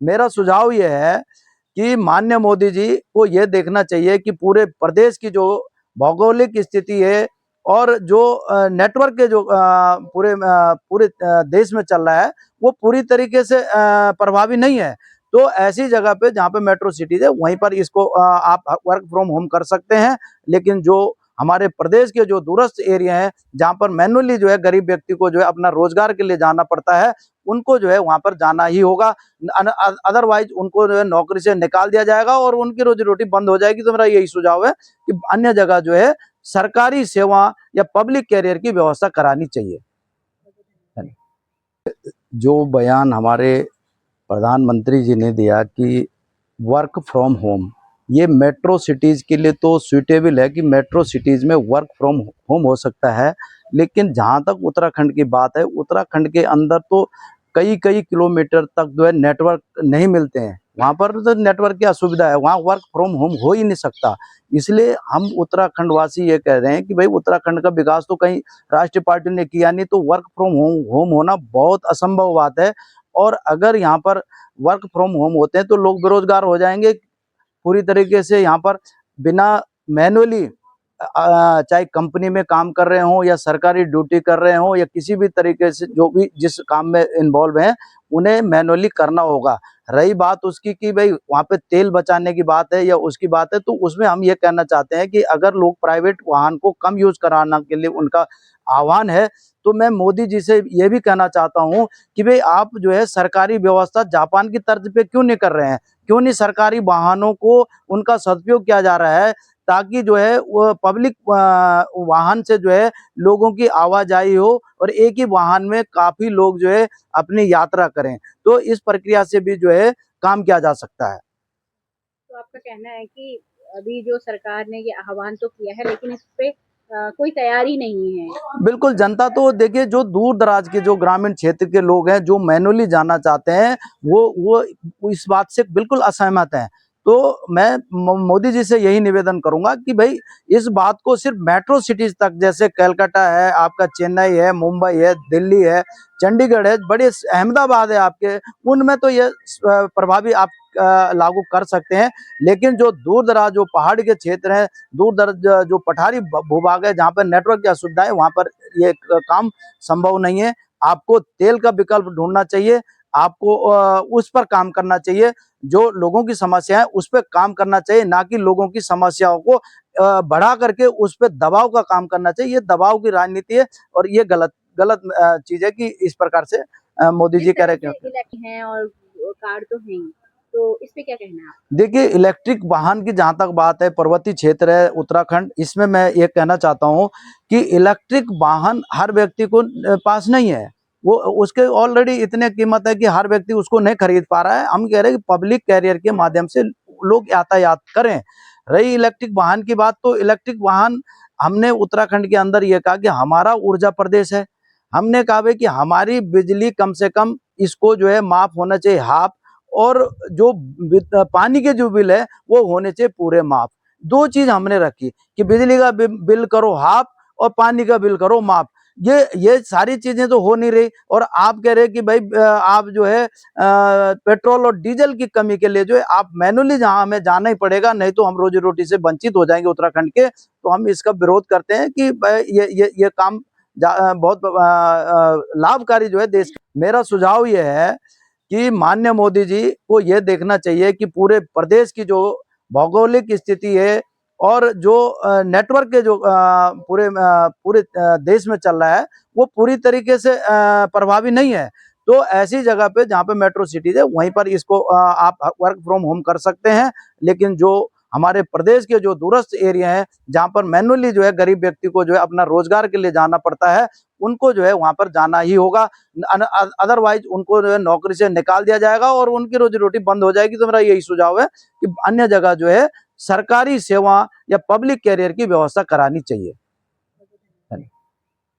मेरा सुझाव ये है कि माननीय मोदी जी को ये देखना चाहिए कि पूरे प्रदेश की जो भौगोलिक स्थिति है और जो नेटवर्क के जो पूरे देश में चल रहा है वो पूरी तरीके से प्रभावी नहीं है। तो ऐसी जगह पे जहाँ पे मेट्रो सिटीज है वहीं पर इसको आप वर्क फ्रॉम होम कर सकते हैं। लेकिन जो हमारे प्रदेश के जो दूरस्थ एरिया हैं जहाँ पर मैनुअली जो है गरीब व्यक्ति को जो है अपना रोजगार के लिए जाना पड़ता है, उनको जो है वहां पर जाना ही होगा। अदरवाइज उनको जो है नौकरी से निकाल दिया जाएगा और उनकी रोजी रोटी बंद हो जाएगी। तो मेरा यही सुझाव है कि अन्य जगह जो है सरकारी सेवा या पब्लिक कैरियर की व्यवस्था करानी चाहिए। जो बयान हमारे प्रधानमंत्री जी ने दिया कि वर्क फ्रॉम होम, ये मेट्रो सिटीज़ के लिए तो सूटेबल है कि मेट्रो सिटीज़ में वर्क फ्रॉम होम हो सकता है। लेकिन जहाँ तक उत्तराखंड की बात है, उत्तराखंड के अंदर तो कई कई किलोमीटर तक जो है नेटवर्क नहीं मिलते हैं। वहाँ पर तो नेटवर्क की असुविधा है, वहाँ वर्क फ्रॉम होम हो ही नहीं सकता। इसलिए हम उत्तराखंड वासी ये कह रहे हैं कि भाई उत्तराखंड का विकास तो कहीं राष्ट्रीय पार्टी ने किया नहीं, तो वर्क फ्रॉम होम होना बहुत असंभव बात है। और अगर यहाँ पर वर्क फ्रॉम होम होते हैं तो लोग बेरोजगार हो जाएंगे पूरी तरीके से। यहाँ पर बिना मैनुअली चाहे कंपनी में काम कर रहे हों या सरकारी ड्यूटी कर रहे हों या किसी भी तरीके से जो भी जिस काम में इन्वॉल्व हैं उन्हें मैनुअली करना होगा। रही बात उसकी कि भाई वहाँ पे तेल बचाने की बात है या उसकी बात है, तो उसमें हम ये कहना चाहते हैं कि अगर लोग प्राइवेट वाहन को कम यूज कराना के लिए उनका आह्वान है, तो मैं मोदी जी से ये भी कहना चाहता हूँ कि भाई आप जो है सरकारी व्यवस्था जापान की तर्ज पे क्यों नहीं कर रहे हैं, क्यों नहीं सरकारी वाहनों को उनका सदुपयोग किया जा रहा है, ताकि जो है वो पब्लिक वाहन से जो है लोगों की आवाजाही हो और एक ही वाहन में काफी लोग जो है अपनी यात्रा करें। तो इस प्रक्रिया से भी जो है काम किया जा सकता है। तो आपका कहना है कि अभी जो सरकार ने ये आह्वान तो किया है लेकिन इस पे कोई तैयारी नहीं है। बिल्कुल, जनता तो देखिए जो दूर दराज के जो ग्रामीण क्षेत्र के लोग हैं जो मैनुअली जाना चाहते हैं वो इस बात से बिल्कुल असहमत हैं। तो मैं मोदी जी से यही निवेदन करूंगा कि भाई इस बात को सिर्फ मेट्रो सिटीज तक, जैसे कलकत्ता है आपका, चेन्नई है, मुंबई है, दिल्ली है, चंडीगढ़ है, बड़े अहमदाबाद है आपके, उनमें तो ये प्रभावी आप लागू कर सकते हैं। लेकिन जो दूर दराज जो पहाड़ के क्षेत्र हैं, दूर दराज जो पठारी भूभाग है जहाँ पर नेटवर्क की असुविधा है, वहाँ पर ये काम संभव नहीं है। आपको तेल का विकल्प ढूंढना चाहिए, आपको उस पर काम करना चाहिए, जो लोगों की समस्या है उस पर काम करना चाहिए, ना कि लोगों की समस्याओं को बढ़ा करके उस पर दबाव का काम करना चाहिए। ये दबाव की राजनीति है और ये गलत गलत चीज है कि इस प्रकार से मोदी जी कह रहे हैं और कार तो है ही, तो इस पे क्या कहना है आप? देखिए, इलेक्ट्रिक वाहन की जहाँ तक बात है, पर्वतीय क्षेत्र है उत्तराखंड, इसमें मैं ये कहना चाहता हूँ कि इलेक्ट्रिक वाहन हर व्यक्ति को पास नहीं है। वो उसके ऑलरेडी इतने कीमत है कि हर व्यक्ति उसको नहीं खरीद पा रहा है। हम कह रहे हैं कि पब्लिक कैरियर के माध्यम से लोग यातायात करें। रही इलेक्ट्रिक वाहन की बात, तो इलेक्ट्रिक वाहन हमने उत्तराखंड के अंदर ये कहा कि हमारा ऊर्जा प्रदेश है। हमने कहा भाई कि हमारी बिजली कम से कम इसको जो है माफ होना चाहिए हाफ, और जो पानी के जो बिल है वो होने चाहिए पूरे माफ। दो चीज हमने रखी कि बिजली का बिल करो हाफ और पानी का बिल करो माफ। ये सारी चीजें तो हो नहीं रही, और आप कह रहे हैं कि भाई आप जो है पेट्रोल और डीजल की कमी के लिए जो है आप मैनुअली जहां हमें जाना ही पड़ेगा, नहीं तो हम रोजी रोटी से वंचित हो जाएंगे उत्तराखंड के। तो हम इसका विरोध करते हैं कि ये काम बहुत लाभकारी जो है देश। मेरा सुझाव ये है कि माननीय मोदी जी को यह देखना चाहिए कि पूरे प्रदेश की जो भौगोलिक स्थिति है और जो नेटवर्क के जो पूरे देश में चल रहा है वो पूरी तरीके से प्रभावी नहीं है। तो ऐसी जगह पे जहाँ पे मेट्रो सिटीज है वहीं पर इसको आप वर्क फ्रॉम होम कर सकते हैं। लेकिन जो हमारे प्रदेश के जो दूरस्थ एरिया हैं जहाँ पर मैनुअली जो है गरीब व्यक्ति को जो है अपना रोजगार के लिए जाना पड़ता है, उनको जो है वहां पर जाना ही होगा। अदरवाइज उनको जो है नौकरी से निकाल दिया जाएगा और उनकी रोजी रोटी बंद हो जाएगी। तो मेरा यही सुझाव है कि अन्य जगह जो है सरकारी सेवा या पब्लिक कैरियर की व्यवस्था करानी चाहिए।